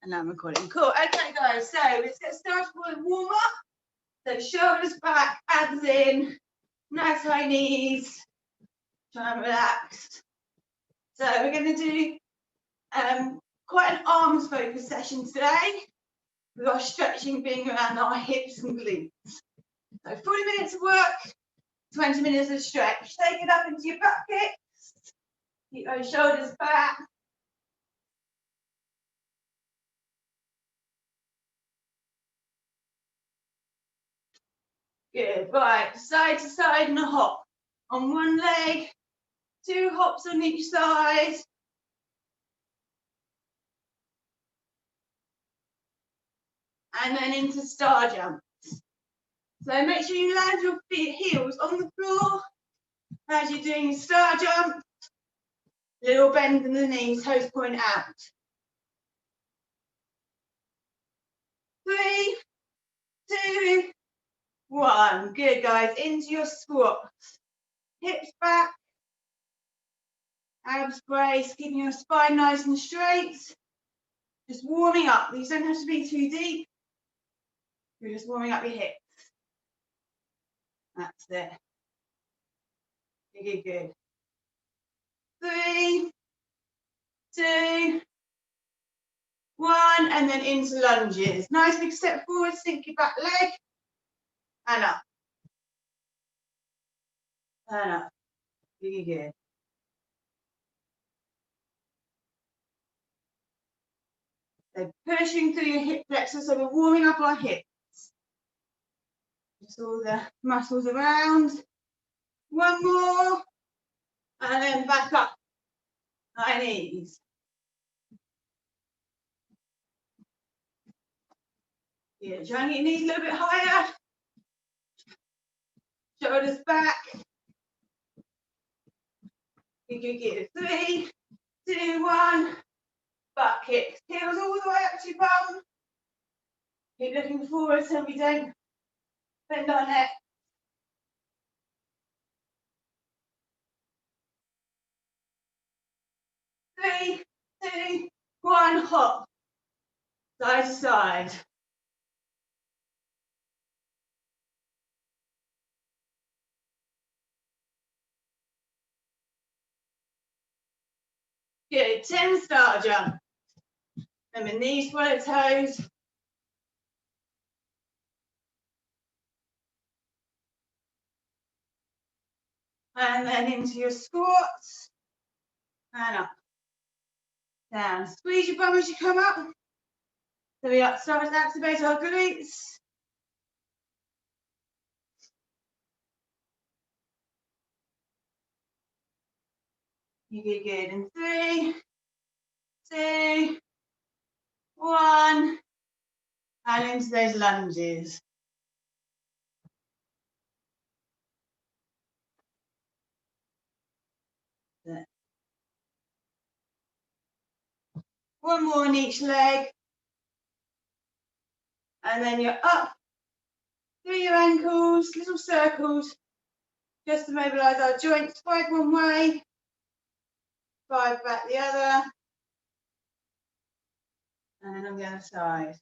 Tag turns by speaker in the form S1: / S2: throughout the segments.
S1: And now I'm recording. Cool. Okay, guys. So let's get started with a warm up. So shoulders back, abs in, nice high knees. Try and relax. So we're going to do quite an arms focused session today. With our stretching being around our hips and glutes. So 40 minutes of work, 20 minutes of stretch. Take it up into your butt kicks. Keep those shoulders back. Good, right, side to side and a hop. On one leg, 2 hops on each side. And then into star jumps. So make sure you land your heels on the floor as you're doing your star jump. Little bend in the knees, toes point out. 3, 2, 1. Good, guys. Into your squats. Hips back. Abs brace, keeping your spine nice and straight. Just warming up. These don't have to be too deep. You're just warming up your hips. That's it. Good, good. 3, 2, 1, and then into lunges. Nice big step forward, sink your back leg, and up. And up. Really good. So pushing through your hip flexors, so we're warming up our hips. Just all the muscles around. One more, and then back up. High knees. Yeah, try and get your knees a little bit higher. Shoulders back. Good, good, good. 3, 2, 1. Butt kicks. Heels all the way up to your bum. Keep looking forward so we don't bend our neck. 3, 2, 1. Hop. Side to side. Good. 10 star jump. Remember, knees follow toes. And then into your squats. And up. Down. Squeeze your bum as you come up. So we start to activate our glutes. You get good. In 3, 2, 1. And into those lunges. One more on each leg. And then you're up through your ankles, little circles, just to mobilize our joints. 5 one way, 5 back the other. And then on the other side.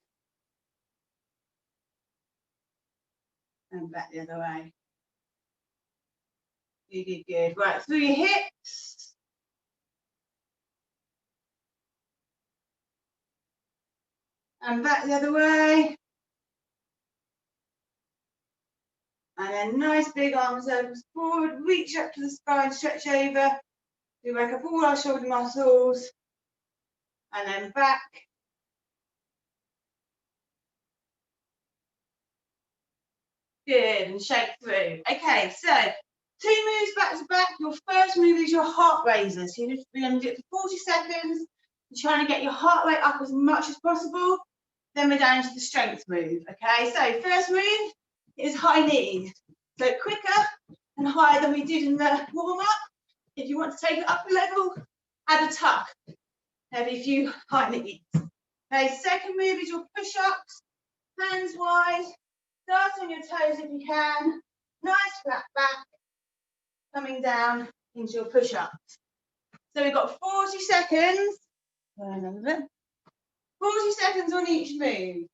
S1: And back the other way. Good, good, good. Right, through your hips. And back the other way. And then nice big arm circles forward. Reach up to the spine, stretch over. We work up all our shoulder muscles. And then back. Good, and shake through. Okay, so 2 moves back to back. Your first move is your heart raiser. So you're going to do it for 40 seconds. You're trying to get your heart rate up as much as possible. Then we're down to the strength move. Okay, so first move is high knees. So quicker and higher than we did in the warm up. If you want to take it up a level, add a tuck. Heavy few high knees. Okay, second move is your push-ups. Hands wide. Start on your toes if you can. Nice flat back. Coming down into your push-ups. So we've got 40 seconds. 40 seconds on each move.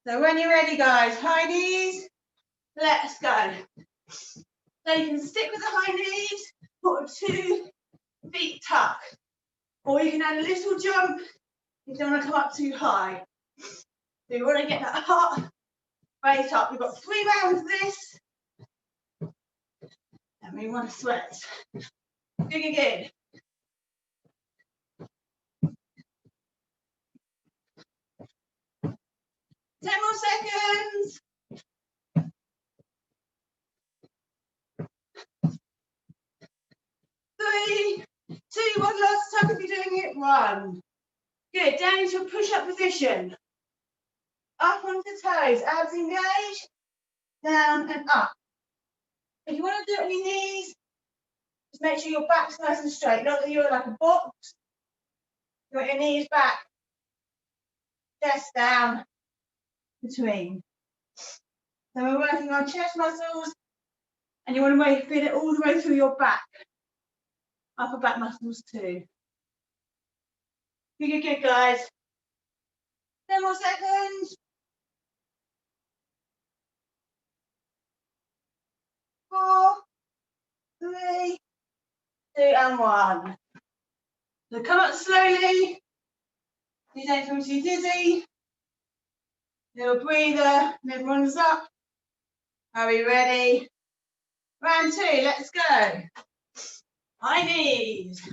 S1: So when you're ready, guys, high knees, let's go. So you can stick with the high knees, put 2 feet tuck, or you can add a little jump if you don't want to come up too high. So you want to get that heart rate up. We've got 3 rounds of this, and we want to sweat. Dig again. 10 more seconds. 3, 2, 1 last tuck if you're doing it. 1. Good. Down into a push-up position. Up onto toes. Abs engaged. Down and up. If you want to do it on your knees, just make sure your back's nice and straight. Not that you're like a box. You want your knees back. Chest down. Between. So we're working our chest muscles, and you want to feel it all the way through your back. Upper back muscles too. Good, good, good, guys. 10 more seconds. 4, 3, 2, and 1. So come up slowly. You don't feel too dizzy. Little breather. Everyone's up. Are we ready? Round 2. Let's go. High knees.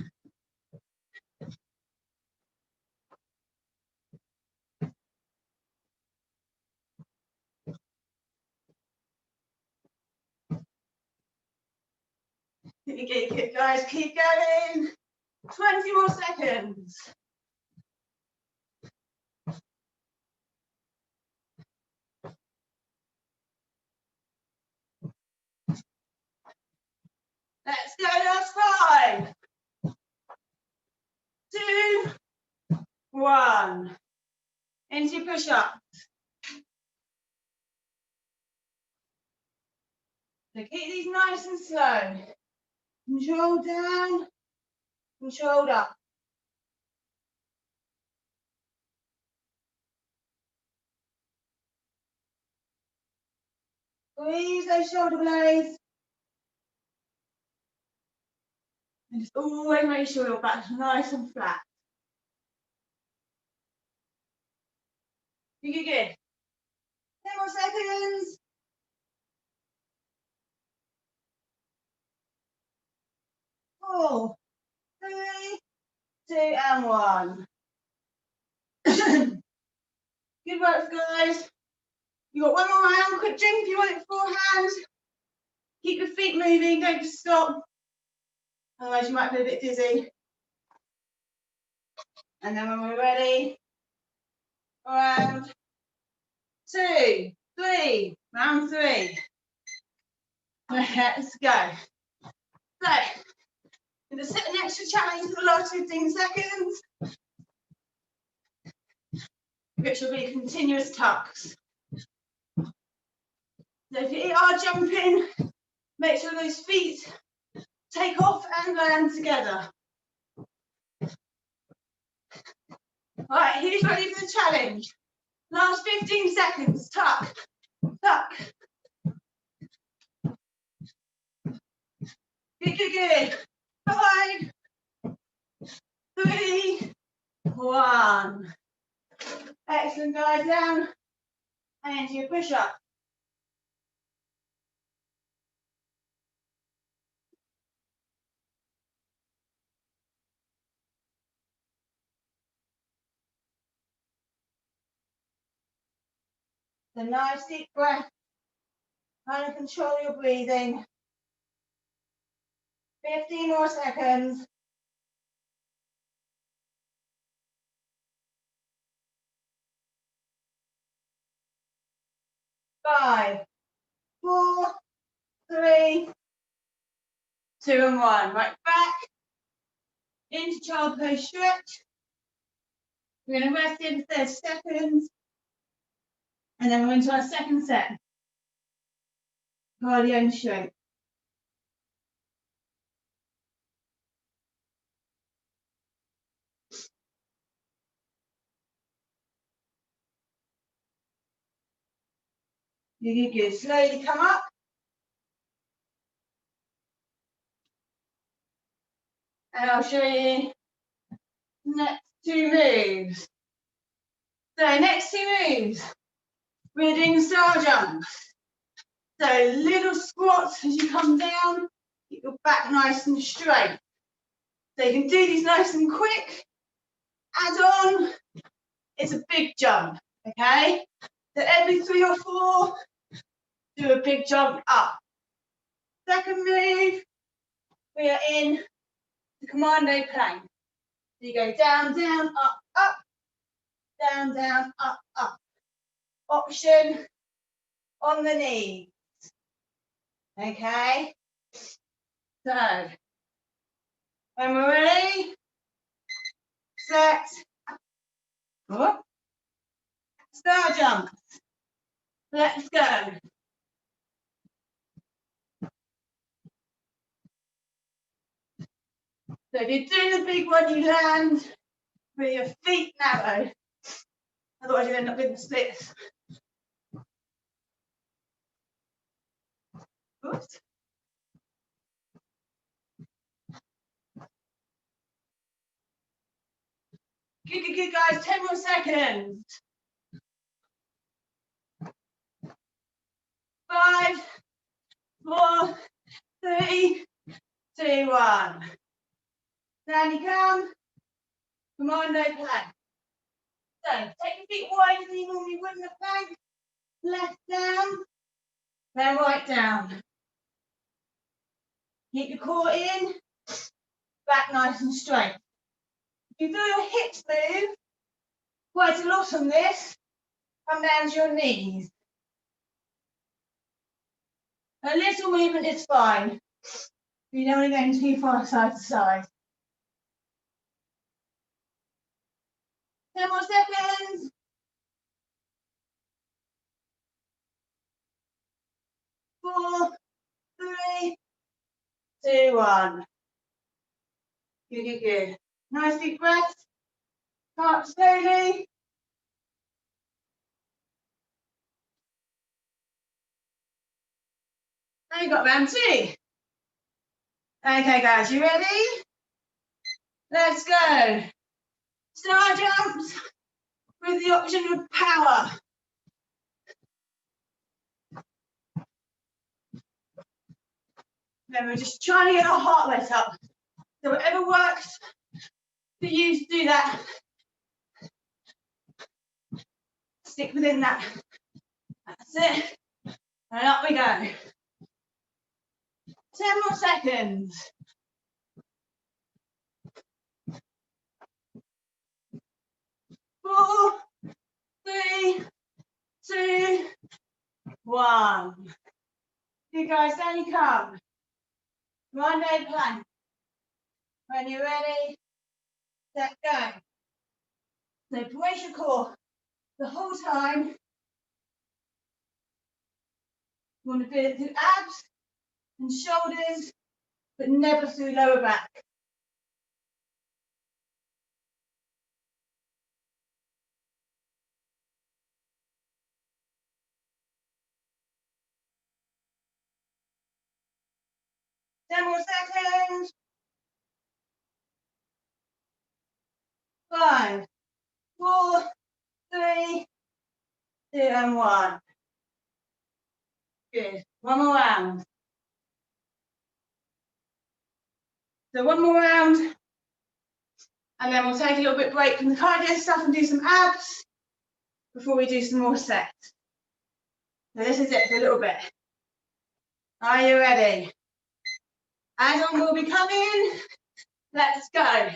S1: Good, guys. Keep going. 20 more seconds. Let's go. Last 5. 2, 1. Into your push-up. So keep these nice and slow. Control down, control up. Squeeze those shoulder blades. And just always make sure your back's nice and flat. Good, good, good. 10 more seconds. 4, 3, 2, and 1. Good work, guys. You got one more round. Quick drink if you want it beforehand. Keep your feet moving. Don't just stop. Otherwise, you might be a bit dizzy. And then when we're ready, round 2, 3. Round 3. Let's go. So, I'm going to set an extra challenge for the last 15 seconds, which will be continuous tucks. So if you are jumping, make sure those feet take off and land together. All right, who's ready for the challenge? Last 15 seconds, tuck, tuck. Good, good, good. 5, 3, 1. Excellent, guys, down and into your push-up. So nice deep breath. Try to control your breathing. 15 more seconds. 5, 4, 3, 2, and 1. Right back into child pose stretch. We're going to rest in 30 seconds. And then we're into our second set. Cardio and strength. Good, good, good. Slowly come up. And I'll show you next two moves. So next two moves, we're doing star jumps. So little squats as you come down, keep your back nice and straight. So you can do these nice and quick. Add on, it's a big jump, okay? So every 3 or 4, do a big jump up. Second move, we are in the commando plank. So you go down, down, up, up, down, down, up, up. Option on the knees. Okay? So, when we're ready, set, whoop, star jump. Let's go. So if you're doing the big one, you land with your feet narrow. Otherwise, you end up with the splits. Oops. Good, good, good, guys. 10 more seconds. 5, 4, 3, 2, 1. Down you come. Commando plank. So take your feet wider than you normally would in the plank. Left down, then right down. Keep your core in, back nice and straight. If you do your hips move, quite a lot on this, come down to your knees. A little movement is fine. You don't want to go too far side to side. 10 more seconds. 4, 3, 2, 1. Good, good, good. Nice deep breath. Come up slowly. Now you've got round 2. Okay, guys, you ready? Let's go. Star jumps with the option of power. Then we're just trying to get our heart rate up. So whatever works for you to do that, stick within that. That's it. And up we go. 10 more seconds. 4, 3, 2, 1. You guys, down you come. One leg plank. When you're ready, set, go. So brace your core the whole time. You want to feel it through abs and shoulders, but never through lower back. Ten more seconds. 5, 4, 3, 2, and 1. Good. One more round. So one more round, and then we'll take a little bit break from the cardio stuff and do some abs before we do some more sets. So this is it for a little bit. Are you ready? As on will be coming. Let's go.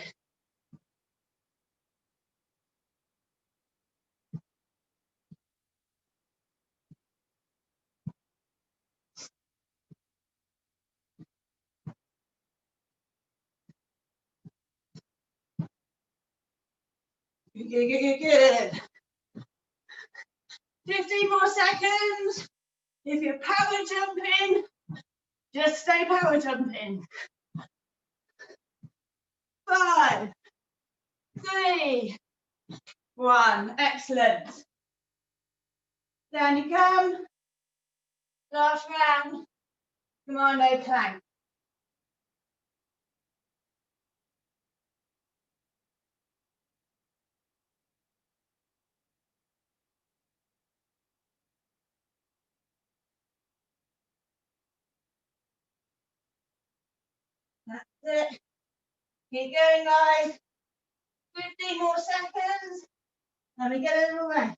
S1: Good, good, good, good. 15 more seconds. If you're power jumping, just stay power jumping. 5, 3, 1. Excellent. Down you come. Last round, commando plank. That's it. Keep going, guys. 15 more seconds. Let me get a little rest.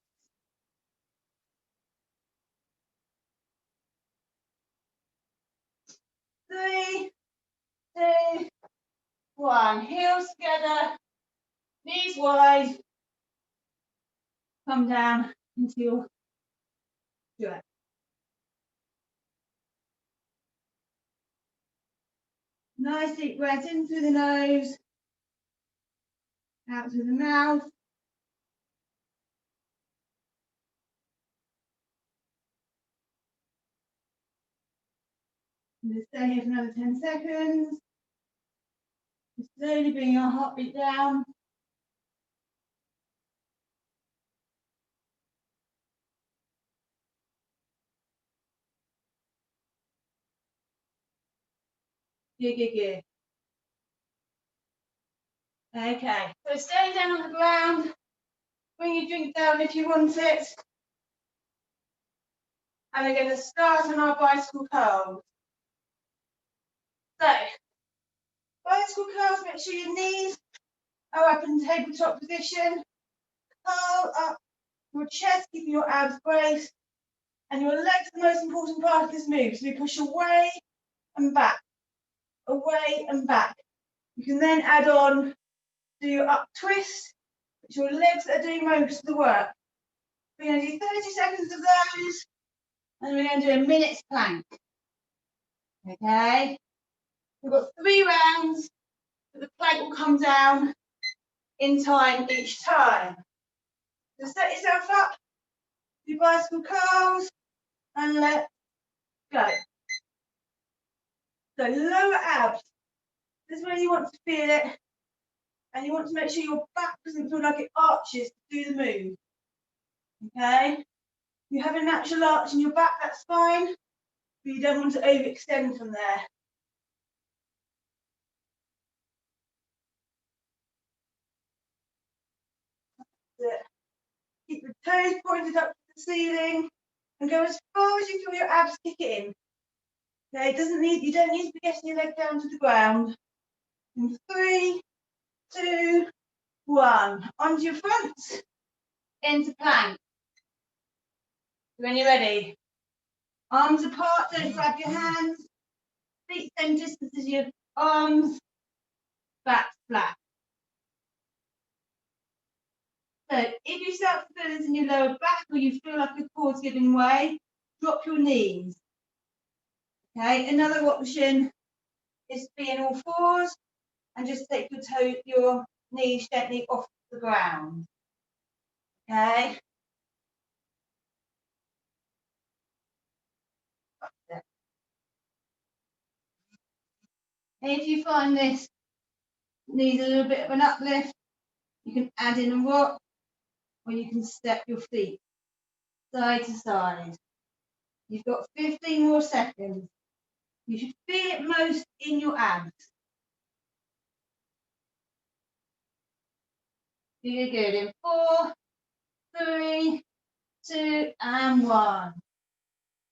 S1: 3, 2, 1. Heels together, knees wide. Come down into your stretch. Nice deep breath in through the nose, out through the mouth. And just stay here for another 10 seconds. Just slowly bring your heartbeat down. Good, good, good. Okay, so staying down on the ground. Bring your drink down if you want it. And we're going to start on our bicycle curls. So, bicycle curls, make sure your knees are up in tabletop position. Curl up your chest, keeping your abs braced. And your legs are the most important part of this move. So we push away and back, away and back. You can then add on, do your up twist. It's your legs that are doing most of the work. We're going to do 30 seconds of those. And we're going to do a minute's plank. Okay? We've got 3 rounds, but the plank will come down in time each time. So set yourself up, do bicycle curls, and let's go. So lower abs, this is where you want to feel it, and you want to make sure your back doesn't feel like it arches to do the move. Okay? If you have a natural arch in your back, that's fine, but you don't want to overextend from there. That's it. Keep the toes pointed up to the ceiling and go as far as you feel your abs kick in. Okay, you don't need to be getting your leg down to the ground. In 3, 2, 1. Onto your front, into plank. When you're ready, arms apart, don't grab your hands. Feet same distance as your arms, back flat. So if you start to feel this in your lower back or you feel like your core's giving way, drop your knees. Okay, another option is to be in all fours and just take your knees gently off the ground. Okay. And if you find this needs a little bit of an uplift, you can add in a rock or you can step your feet side to side. You've got 15 more seconds. You should feel it most in your abs. You're good. In 4, 3, 2, and 1.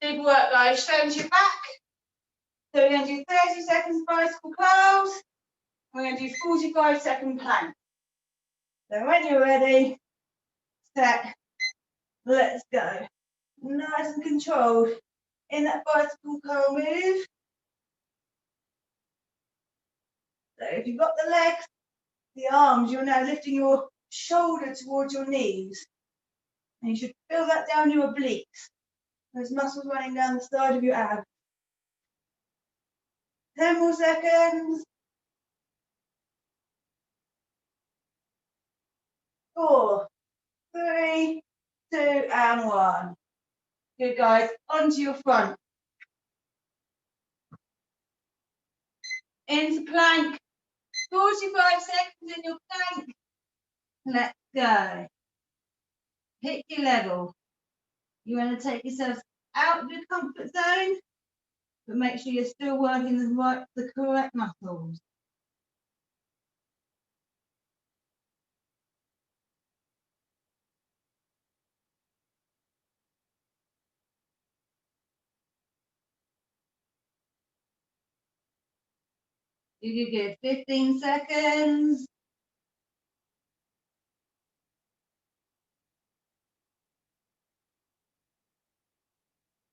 S1: Big work, guys. Straighten your back. So we're going to do 30 seconds bicycle curls. We're going to do 45-second plank. So when you're ready, set, let's go. Nice and controlled in that bicycle curl move. So if you've got the legs, the arms, you're now lifting your shoulder towards your knees. And you should feel that down your obliques. Those muscles running down the side of your abs. 10 more seconds. 4, 3, 2, and 1. Good, guys. Onto your front. Into plank. 45 seconds in your plank. Let's go. Pick your level. You want to take yourself out of your comfort zone, but make sure you're still working the correct muscles. You good. 15 seconds.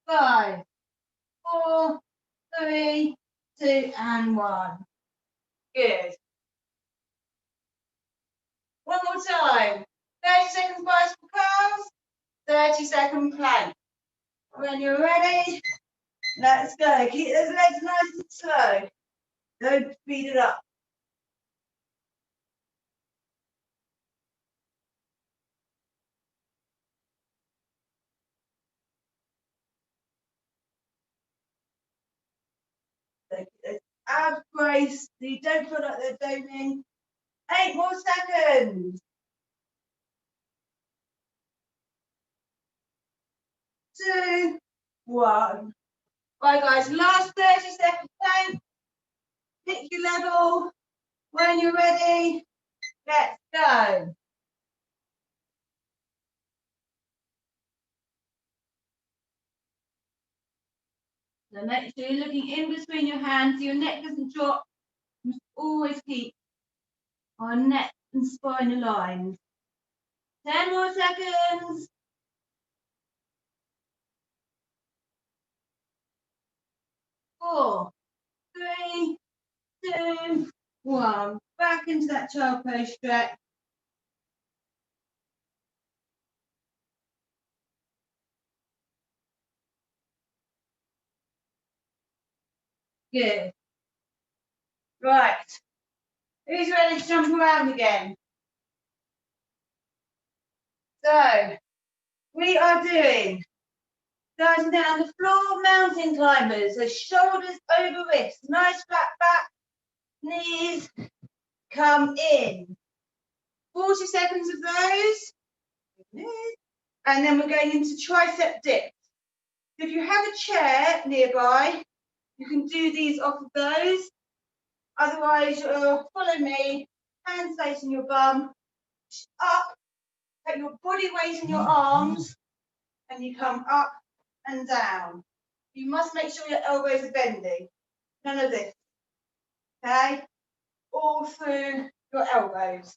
S1: 5, 4, 3, 2, and 1. Good. One more time. 30 seconds bicycle curls, 30-second plank. When you're ready, let's go. Keep those legs nice and slow. Don't speed it up. Ab brace, so you don't feel like they're doning. 8 more seconds. 2, 1. Right, guys, last 30-second plank. Pick your level. When you're ready, let's go. So make sure you're looking in between your hands so your neck doesn't drop. You must always keep our neck and spine aligned. 10 more seconds. 4, 3, 2, 1. Back into that child pose stretch. Good. Right. Who's ready to jump around again? So, we are doing going down the floor mountain climbers. So shoulders over wrists. Nice flat back. Knees come in. 40 seconds of those. And then we're going into tricep dips. If you have a chair nearby, you can do these off of those. Otherwise, you'll follow me, hands facing your bum, up, put your body weight in your arms, and you come up and down. You must make sure your elbows are bending. None of this. Okay? All through your elbows.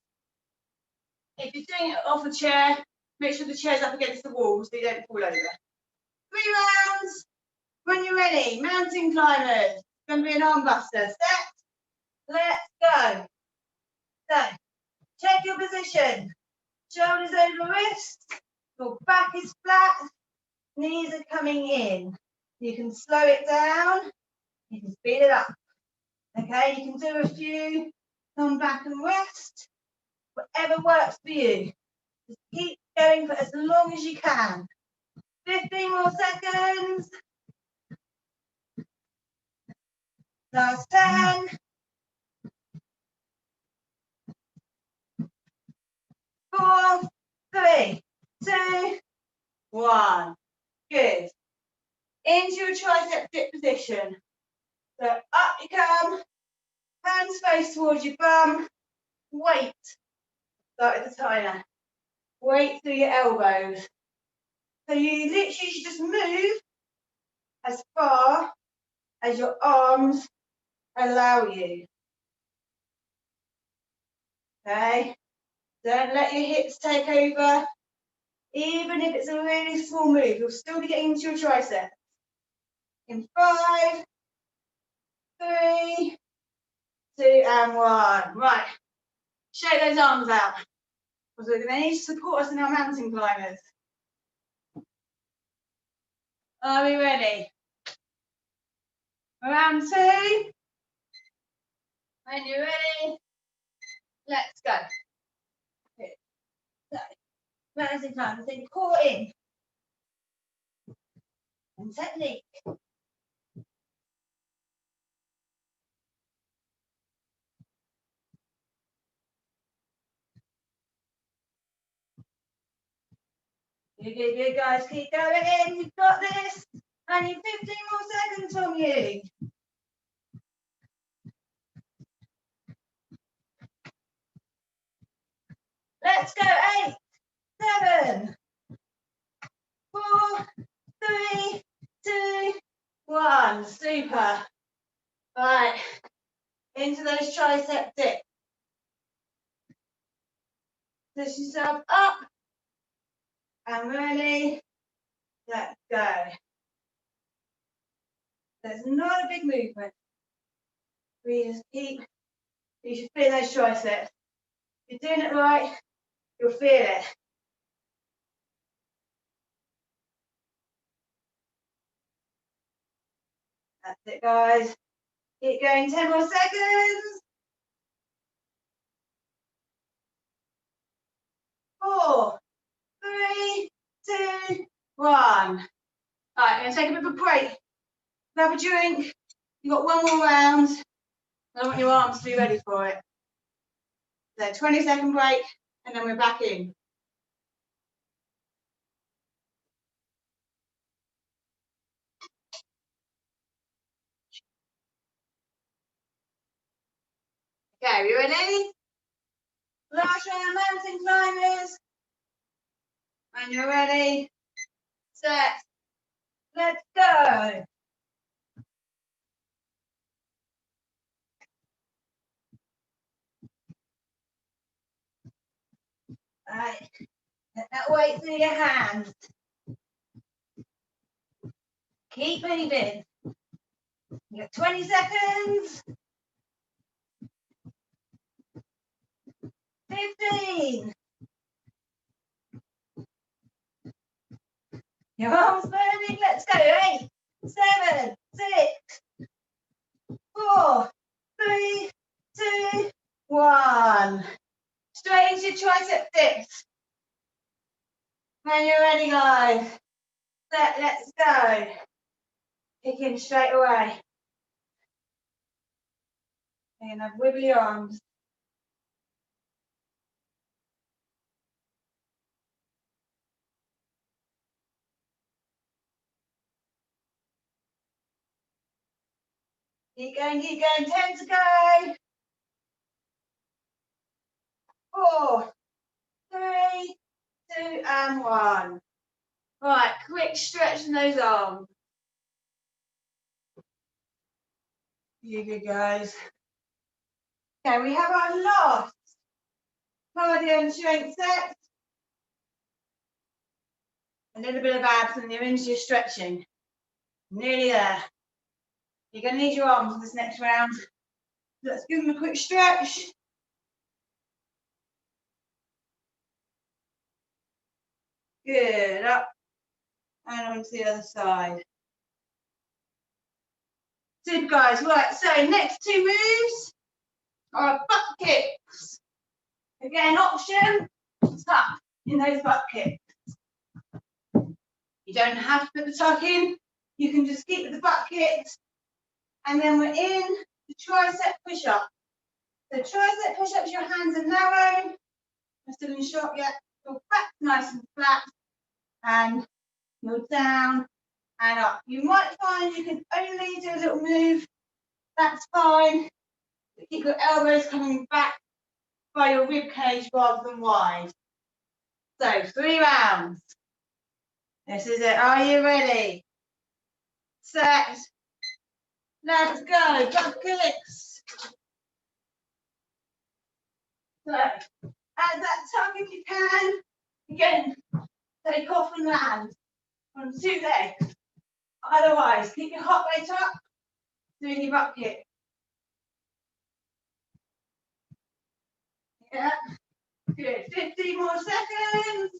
S1: If you're doing it off a chair, make sure the chair's up against the wall so you don't fall over. 3 rounds. When you're ready, mountain climbers. It's going to be an arm buster. Set. Let's go. So, check your position. Shoulders over wrists. Your back is flat. Knees are coming in. You can slow it down. You can speed it up. Okay, you can do a few. Come back and rest. Whatever works for you. Just keep going for as long as you can. 15 more seconds. Last 10. 4, 3, 2, 1. Good. Into your tricep dip position. So up you come. Hands face towards your bum. Weight. Start with the timer. Weight through your elbows. So you literally should just move as far as your arms allow you. Okay? Don't let your hips take over. Even if it's a really small move, you'll still be getting into your triceps. In 5, 3, 2, and 1. Right. Shake those arms out. Because we're going to need to support us in our mountain climbers. Are we ready? Round 2. When you're ready, let's go. Good. So, mountain climbers, think core in. And technique. Good, good, guys. Keep going. You've got this. I need 15 more seconds from you. Let's go. 8, 7, 4, 3, 2, 1. Super. Right. Into those tricep dips. Push yourself up. And really, let's go. There's not a big movement. We just keep, you should feel those triceps. If you're doing it right, you'll feel it. That's it, guys. Keep going, 10 more seconds. 4, 3, 2, 1. All right, I'm going to take a bit of a break. Grab a drink. You've got one more round. I want your arms to be ready for it. So 20-second break, and then we're back in. Okay, you ready? Last round, mountain climbers. And you're ready. Set. Let's go. Right. Let that weight through your hands. Keep moving. You got 20 seconds. 15. Your arms burning. Let's go. 8, 7, 6, 4, 3, 2, 1. Straight into your tricep dips. When you're ready, guys. Set, let's go. Kick in straight away. And have wibbly arms. Keep going, 10 to go. 4, 3, 2, and 1. Right, quick stretch in those arms. You good, guys. Okay, we have our last cardio and strength set. A little bit of abs and you're into your stretching. Nearly there. You're going to need your arms for this next round. Let's give them a quick stretch. Good, up and on to the other side. Super, guys. Right, so next 2 moves are butt kicks. Again, option, tuck in those butt kicks. You don't have to put the tuck in. You can just keep with the butt kicks. And then we're in the tricep push-up. So tricep push-ups, your hands are narrow. I'm still in short yet. Your back nice and flat. And you're down and up. You might find you can only do a little move. That's fine. But keep your elbows coming back by your rib cage rather than wide. So 3 rounds. This is it. Are you ready? Set. Let's go. Butt kicks. So add that tuck if you can. Again, take off and land on 2 legs. Otherwise, keep your heart rate up, doing your butt kick. Yeah, good. 15 more seconds.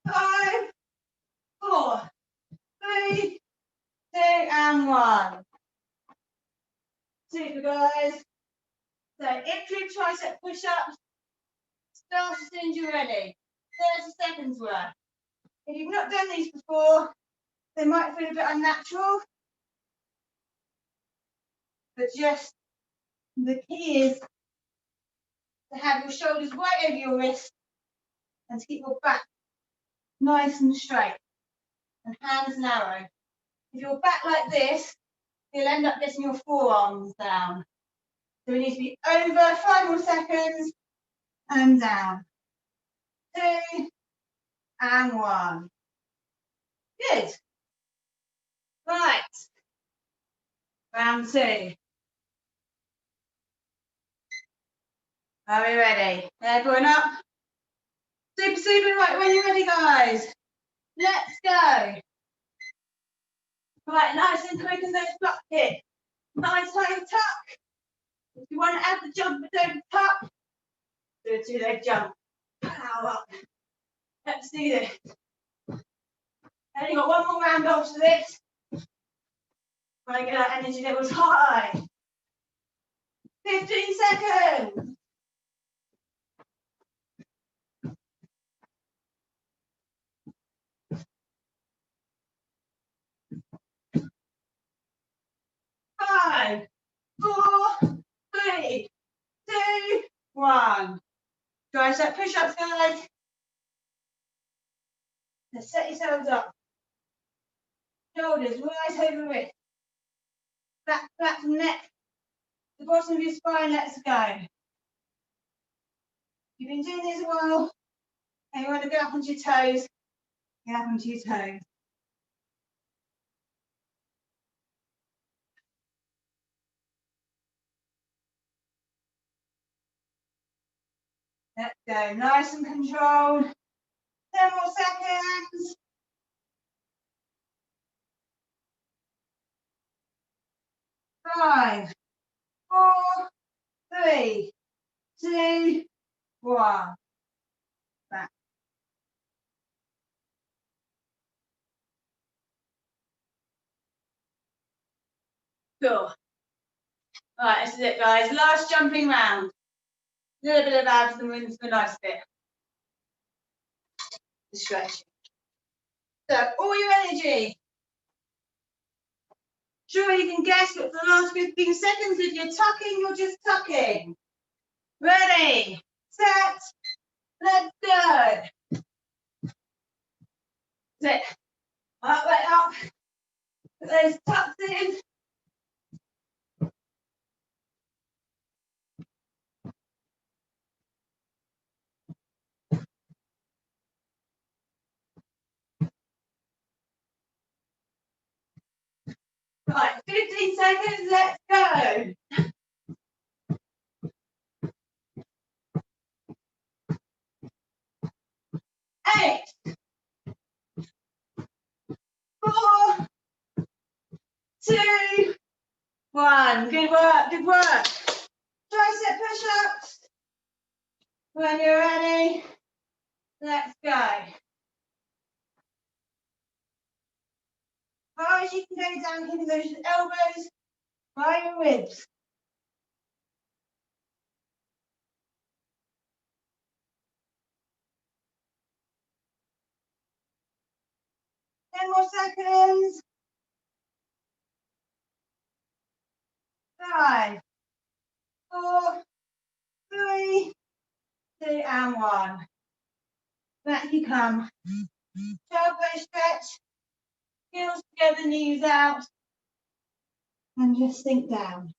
S1: 5, 4, 3, 2, and 1. Super, guys. So into tricep push-ups. Start as soon as you're ready. 30 seconds worth. If you've not done these before, they might feel a bit unnatural. But just the key is to have your shoulders right over your wrist and to keep your back nice and straight and hands narrow. If you're back like this, you'll end up getting your forearms down. So we need to be over 5 more seconds and down. 2 and 1. Good. Right. Round 2. Are we ready? Everyone up? Super, super, right, when you're ready, guys. Let's go. Right, nice and quick as those block kicks. Nice high tuck. If you want to add the jump over tuck, do a 2-leg jump. Power up. Let's do this. Only got one more round after this. Try and get our energy levels high. 15 seconds. 5, 4, 3, 2, 1. Tricep push-ups, guys. Let's set yourselves up. Shoulders right over wrist. Back from neck. The bottom of your spine, let's go. You've been doing this a while, and you want to go up onto your toes. Get up onto your toes. Let's go, nice and controlled. 10 more seconds. 5, 4, 3, 2, 1. Back. Cool. Right, this is it, guys. Last jumping round. A little bit of abs and wins for a nice bit. The stretch. So, all your energy. Sure, you can guess, but for the last 15 seconds, if you're tucking, you're just tucking. Ready, set, let's go. Sit. Heart rate up. Put those tucks in. Right, 15 seconds, let's go. 8, 4, 2, 1. Good work, good work. Tricep push-ups. When you're ready, let's go. Far as you can go down, keeping those elbows by your ribs. Ten more seconds. 5, 4, 3, 2, and 1. Back you come. Elbow stretch. Heels together, knees out. And just sink down.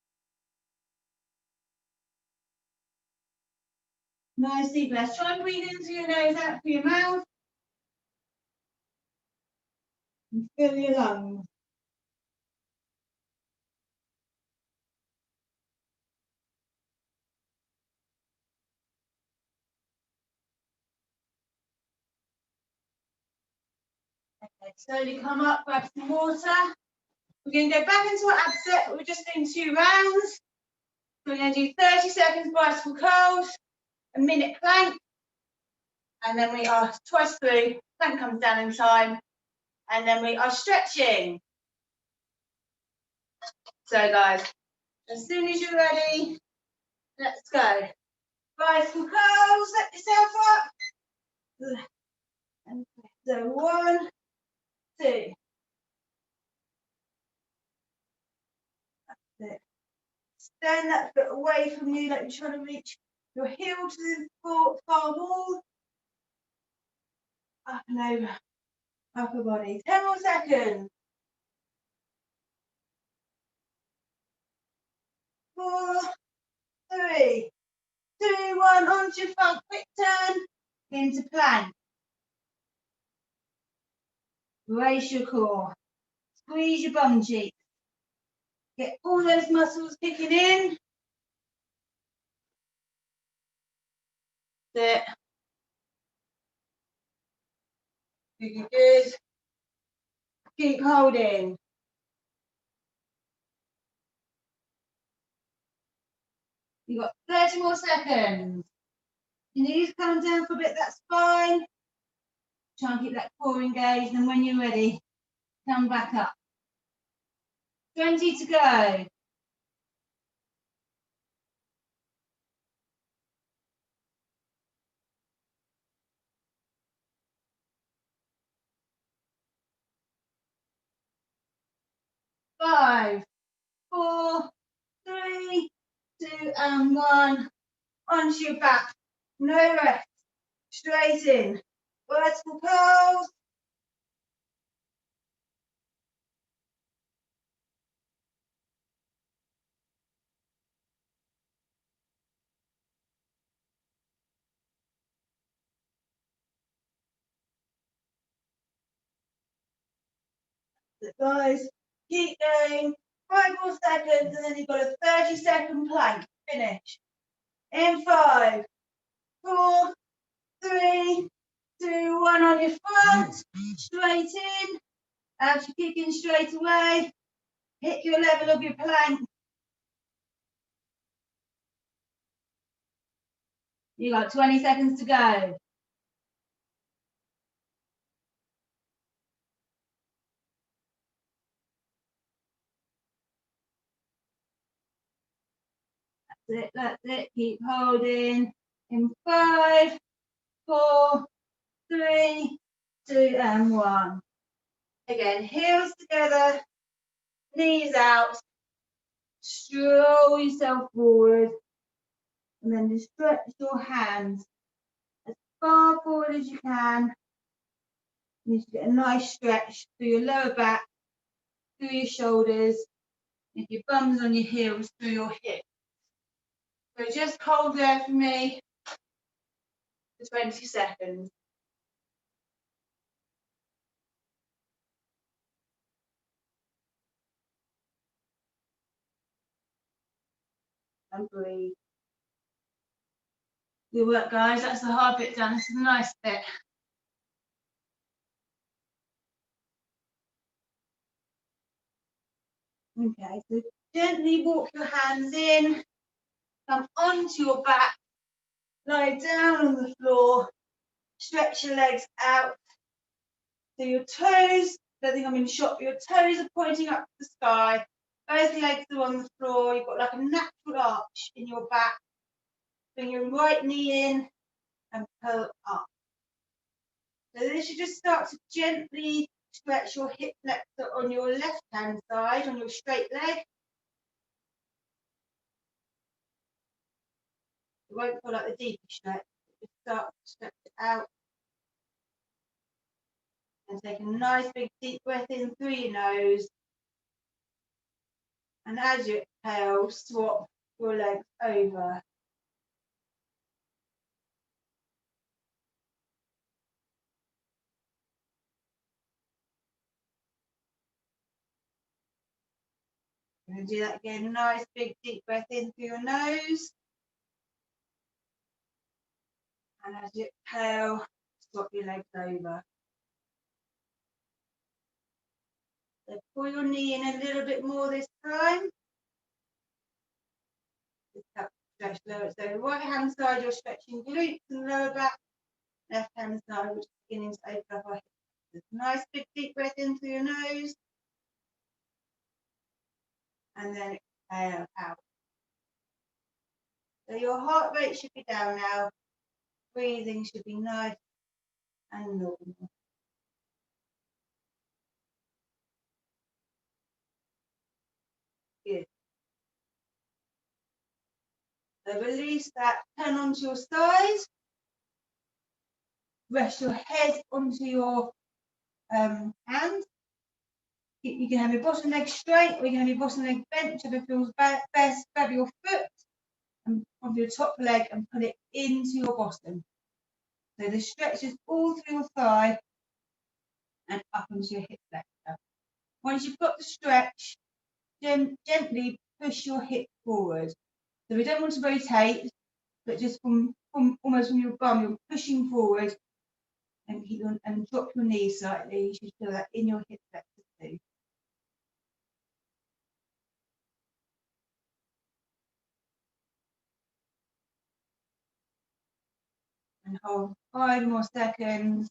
S1: Nice deep breath. Try and breathe into your nose, out through your mouth. And fill your lungs. Okay, slowly come up, grab some water. We're going to go back into our ab set, but we're just doing 2 rounds. So we're going to do 30 seconds bicycle curls, a minute plank, and then we are twice through. Plank comes down in time, and then we are stretching. So guys, as soon as you're ready, let's go. Bicycle curls, set yourself up. And so 1, 2. That's it. Stand that foot away from you, like you're trying to reach Your heel to the far wall. Up and over. Upper body. 10 more seconds. 4, 3, 2, 1. Onto your front. Quick turn into plank. Brace your core. Squeeze your bum cheeks. Get all those muscles kicking in. That's it. Good, good, good. Keep holding. You've got 30 more seconds. Your knees come down for a bit, that's fine. Try and keep that core engaged, and when you're ready, come back up. 20 to go. 5, 4, 3, 2, and 1. Onto your back. No rest. Straight in. Vertical curls. Guys, keep going. 5 more seconds, and then you've got a 30-second plank. Finish. In 5, 4, 3, 2, 1. On your front. Straight in. As you're kicking straight away, hit your level of your plank. You got 20 seconds to go. That's it. Keep holding. In 5, 4, 3, 2, and 1. Again, heels together, knees out. Stroll yourself forward, and then just stretch your hands as far forward as you can. You should get a nice stretch through your lower back, through your shoulders, if your bum's on your heels, through your hips. So just hold there for me for 20 seconds. And breathe. Good work, guys. That's the hard bit done. This is a nice bit. Okay, so gently walk your hands in, come onto your back, lie down on the floor, stretch your legs out. So your toes, don't think I'm in shot, but your toes are pointing up to the sky. Both legs are on the floor. You've got like a natural arch in your back. Bring your right knee in and pull up. So this should just start to gently stretch your hip flexor on your left hand side, on your straight leg. It won't feel like the deeper stretch. Just start to stretch it out. And take a nice big deep breath in through your nose. And as you exhale, swap your legs over. We're going to do that again. Nice big deep breath in through your nose. And as you exhale, swap your legs over. So pull your knee in a little bit more this time. Stretch lower. So right hand side, you're stretching glutes and lower back. Left hand side, we're just beginning to open up our hips. Nice big deep breath in through your nose. And then exhale out. So your heart rate should be down now. Breathing should be nice and normal. Good. So release that, turn onto your side. Rest your head onto your hand. You can have your bottom leg straight, or you can have your bottom leg bent, whichever feels best. Grab your foot and of your top leg and put it into your bottom. So the stretch is all through your thigh and up into your hip flexor. Once you've got the stretch, gently push your hip forward. So we don't want to rotate, but just from almost from your bum, you're pushing forward and drop your knees slightly. You should feel that in your hip flexor too. And hold 5 more seconds.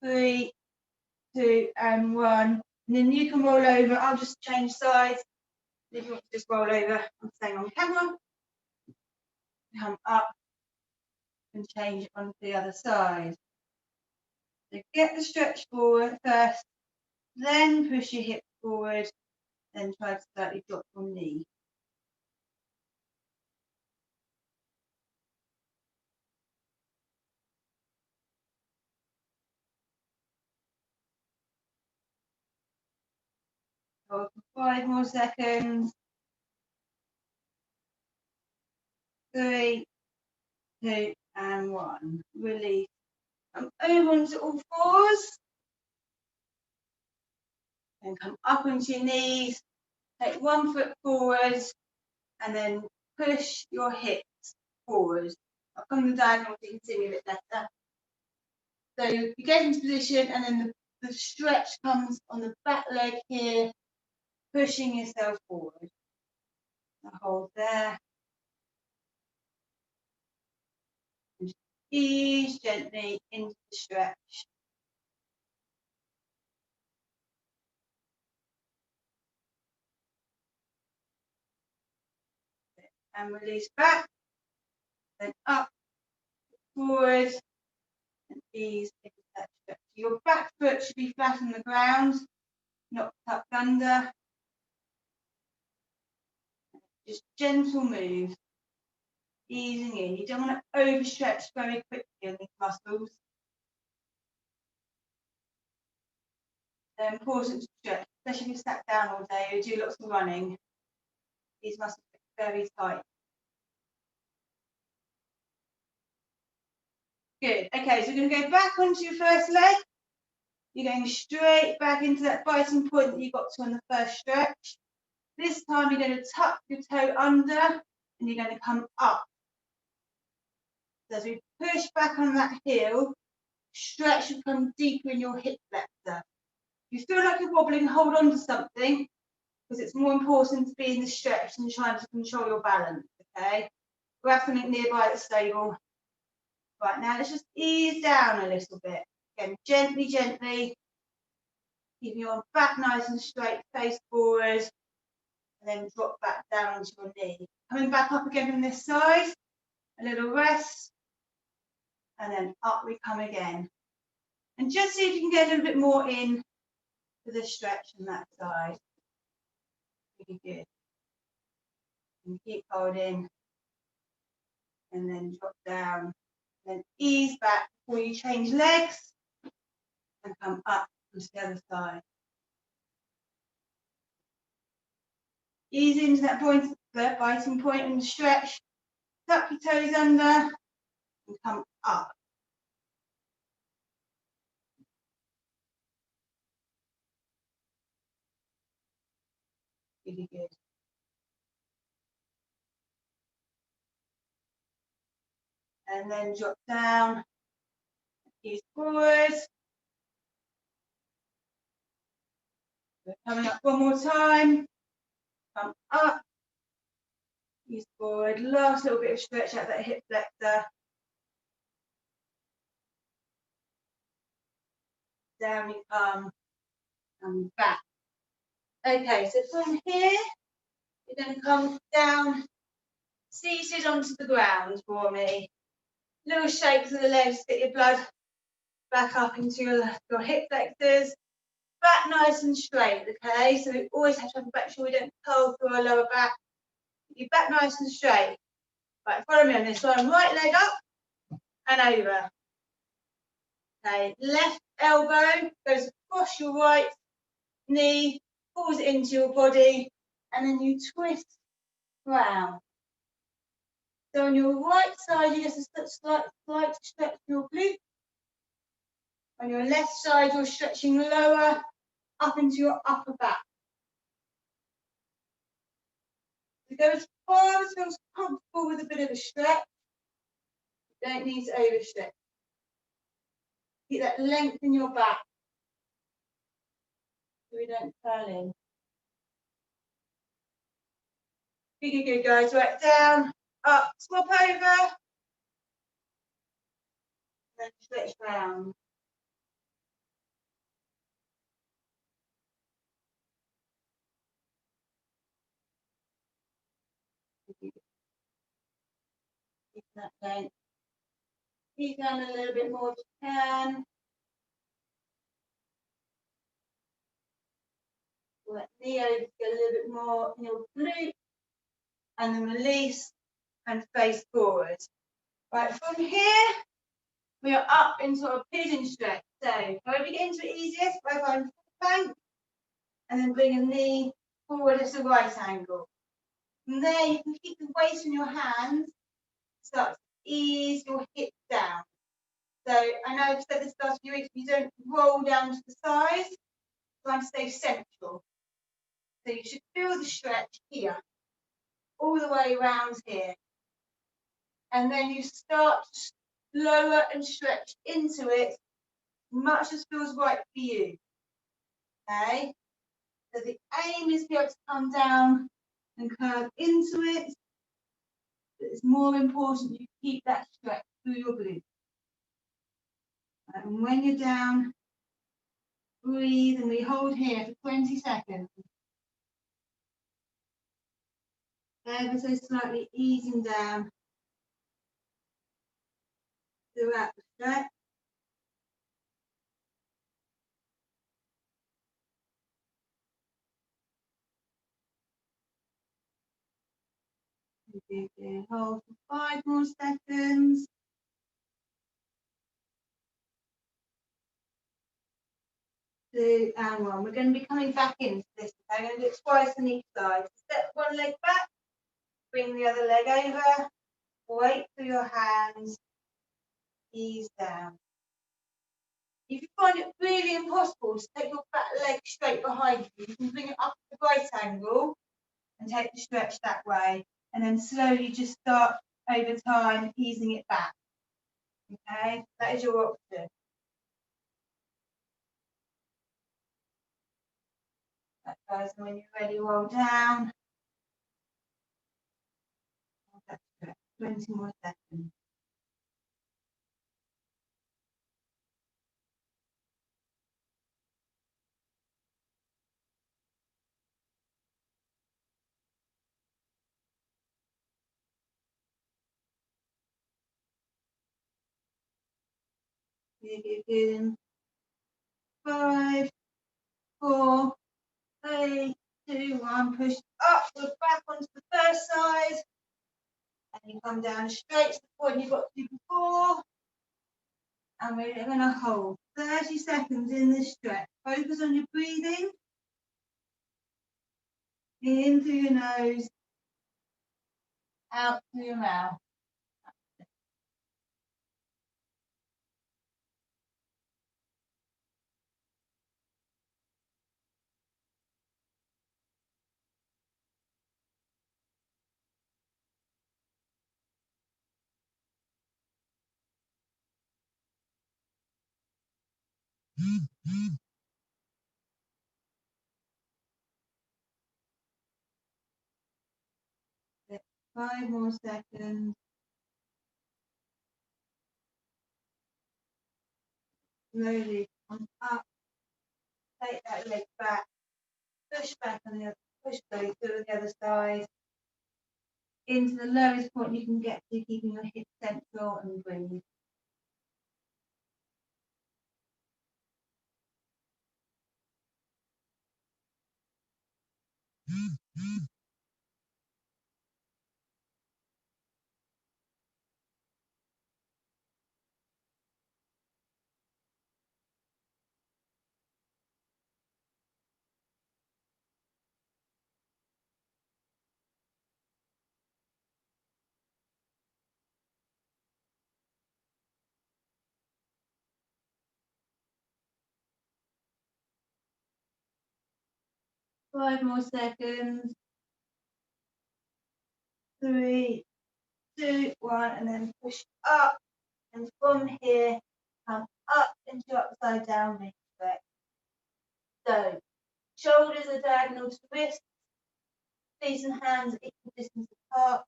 S1: 3, 2, and 1. And then you can roll over. I'll just change sides. If you want to just roll over, I'm staying on camera. Come up and change it onto the other side. So get the stretch forward first, then push your hip forward, then try to slightly drop your knee. Hold for 5 more seconds. 3, 2, and 1. Release. Come over onto all fours. And come up onto your knees. Take 1 foot forward, and then push your hips forward. I'll come diagonal so you can see me a bit better. So you get into position, and then the stretch comes on the back leg here, pushing yourself forward. So hold there. And ease gently into the stretch. And release back, then up, forward, and ease into that stretch. Your back foot should be flat on the ground, not tucked under. Just gentle move, easing in. You don't want to overstretch very quickly on these muscles. They're important to stretch, especially if you sat down all day or do lots of running. These muscles are very tight. Good. Okay, so we're going to go back onto your first leg. You're going straight back into that biting point that you got to on the first stretch. This time you're going to tuck your toe under and you're going to come up. So as we push back on that heel, stretch will come deeper in your hip flexor. If you feel like you're wobbling, hold on to something, because it's more important to be in the stretch than trying to control your balance, okay? Grab something nearby that's stable. Right, now let's just ease down a little bit. Again, gently, gently. Keeping your back nice and straight, face forward, and then drop back down onto your knee. Coming back up again from this side, a little rest, and then up we come again. And just see if you can get a little bit more in for the stretch on that side. Really good. And keep holding, and then drop down, then ease back before you change legs, and come up onto the other side. Ease into that point, the biting point and stretch. Tuck your toes under and come up. Really good. And then drop down, ease forward. We're coming up one more time. Come up, ease forward. Last little bit of stretch out that hip flexor. Down you come and back. Okay, so from here, you're going to come down, seated onto the ground for me. Little shakes of the legs, get your blood back up into your hip flexors. Back nice and straight, okay? So we always have to make sure we don't curl through our lower back. your back nice and straight. Right, follow me on this one. Right leg up and over. Okay, left elbow goes across your right knee, pulls it into your body, and then you twist round. So on your right side, you get a slight stretch your glute. On your left side, you're stretching lower up into your upper back. So go as far as feels comfortable with a bit of a stretch. You don't need to overstretch. Keep that length in your back so we don't curl in. Good, good, guys. Right, down, up, swap over, then stretch round. Keep that length. Keep down a little bit more if you can. Let knee over to get a little bit more in your glute, and then release and face forward. Right, from here, we are up into a pigeon stretch. So, however you get into it easiest, by going plank, and then bring a knee forward at a right angle. From there, you can keep the weight in your hands, start to ease your hips down. So, I know I've said this last few weeks, you don't roll down to the sides, try and stay central. So you should feel the stretch here, all the way around here. And then you start to lower and stretch into it, much as feels right for you. Okay? So the aim is to be able to come down and curve into it. But it's more important you keep that stretch through your glutes. And when you're down, breathe, and we hold here for 20 seconds. Ever so slightly easing down throughout the stretch. Hold for 5 more seconds. 2 and 1. We're going to be coming back into this. I'm going to do it twice on each side. Step one leg back, bring the other leg over, wait for your hands, ease down. If you find it really impossible to take your back leg straight behind you, you can bring it up at the right angle and take the stretch that way, and then slowly just start over time easing it back. Okay, that is your option. That goes when you're ready, roll down. 20 more seconds. Good. 5, 4, 3, 2, 1. Push upward back onto the first side. And you come down straight to the point you got to before. And we're going to hold 30 seconds in this stretch. Focus on your breathing. In through your nose, out through your mouth. Get 5 more seconds. Slowly come up. Take that leg back. Push back on the other. Push through to the other side. Into the lowest point you can get to, keeping your hips central, and breathe. 5 more seconds. 3, 2, 1, and then push up. And from here, come up into your upside down knee stretch. So, shoulders are diagonal to wrists, knees and hands equal distance apart.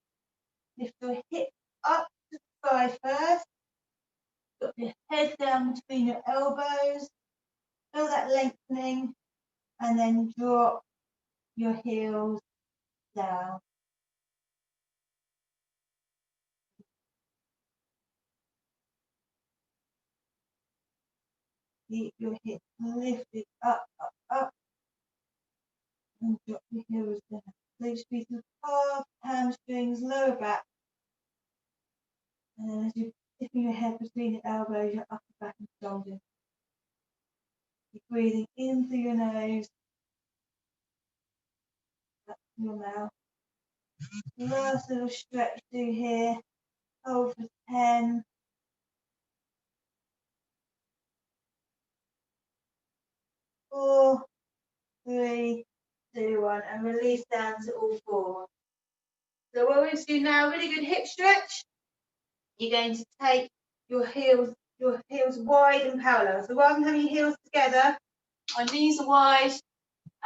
S1: Lift your hips up to the sky first. Drop your head down between your elbows. Feel that lengthening, and then drop your heels down. Keep your hips lifted up, up, up, and drop your heels down. Legs feet to the calf, hamstrings, lower back. And then as you're dipping your head between your elbows, your upper back and shoulders. Keep breathing in through your nose, up to your mouth. Last little stretch through here. Hold for 10. 4, 3, 2, 1, and release down to all fours. So what we're going to do now, really good hip stretch. You're going to take your heels wide and parallel. So rather than having your heels together, our knees are wide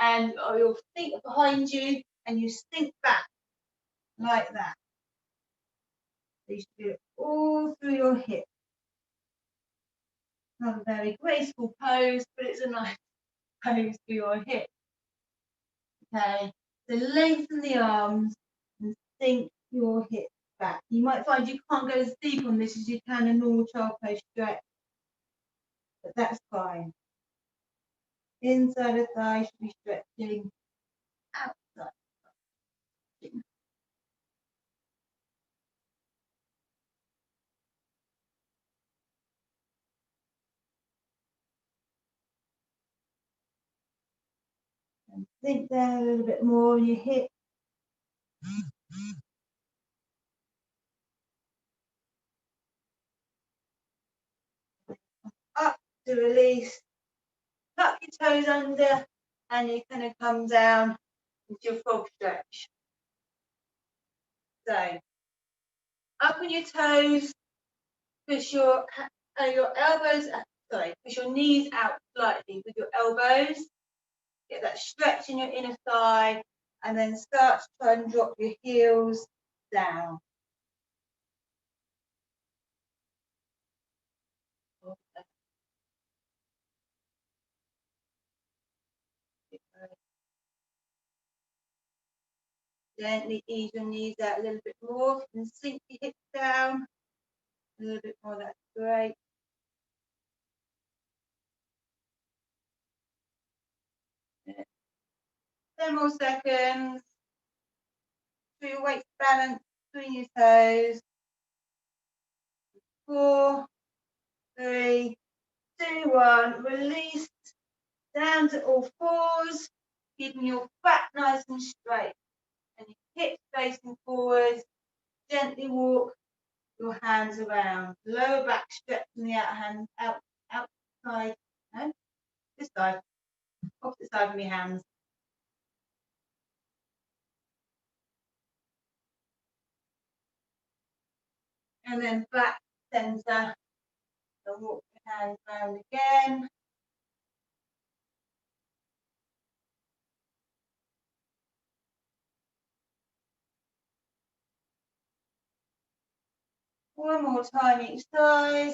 S1: and your feet are behind you, and you sink back like that. So you should do it all through your hips. Not a very graceful pose, but it's a nice pose for your hips. Okay, so lengthen the arms and sink your hips back. You might find you can't go as deep on this as you can in normal child pose stretch, but that's fine. Inside the thigh should be stretching, outside. And sink down a little bit more on your hips. Up to release. Tuck your toes under, and you kind of come down into your frog stretch. So, up on your toes, push your elbows, push your knees out slightly with your elbows. Get that stretch in your inner thigh, and then start to try and drop your heels down. Gently ease your knees out a little bit more, and sink your hips down a little bit more. That's great. Yeah. 10 more seconds. Feel your weight balance between your toes. 4, 3, 2, 1. Release down to all fours, keeping your back nice and straight, and your hips facing forwards. Gently walk your hands around. Lower back stretch from the outside. No, this side. Opposite side of your hands. And then back center. So walk your hands around again. One more time each side.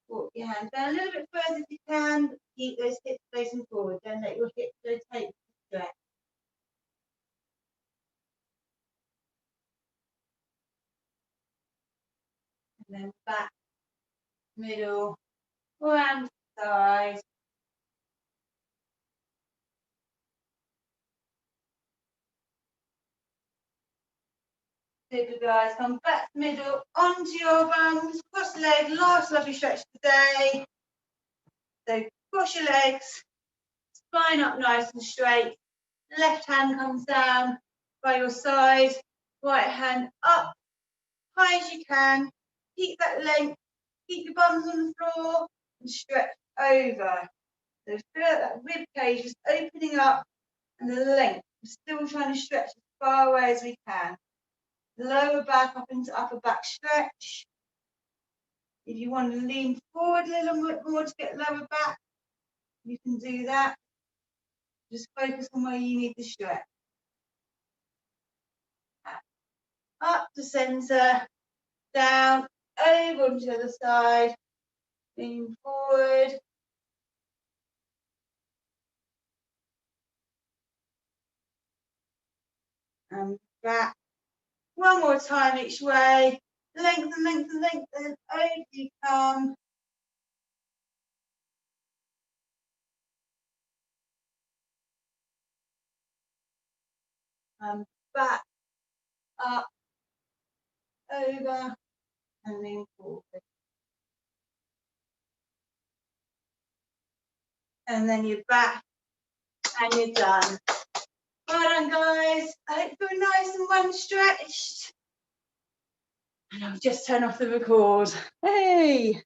S1: Walk your hands down a little bit further if you can. Keep those hips facing forward. Don't let your hips rotate to stretch. And then back, middle, around the side. Super guys, come back middle, onto your bums, cross the leg, last lovely stretch today. So cross your legs, spine up nice and straight. Left hand comes down by your side, right hand up, high as you can. Keep that length, keep your bums on the floor and stretch over. So feel that rib cage is opening up and the length. We're still trying to stretch as far away as we can. Lower back up into upper back stretch. If you want to lean forward a little bit more to get lower back, you can do that. Just focus on where you need to stretch. Up to center, down, over onto the other side, lean forward. And back. One more time each way. Lengthen, lengthen, lengthen. Over you come. And back, up, over, and lean forward. And then you're back, and you're done. Well done, guys. I hope you're nice and well stretched. And I'll just turn off the record. Hey.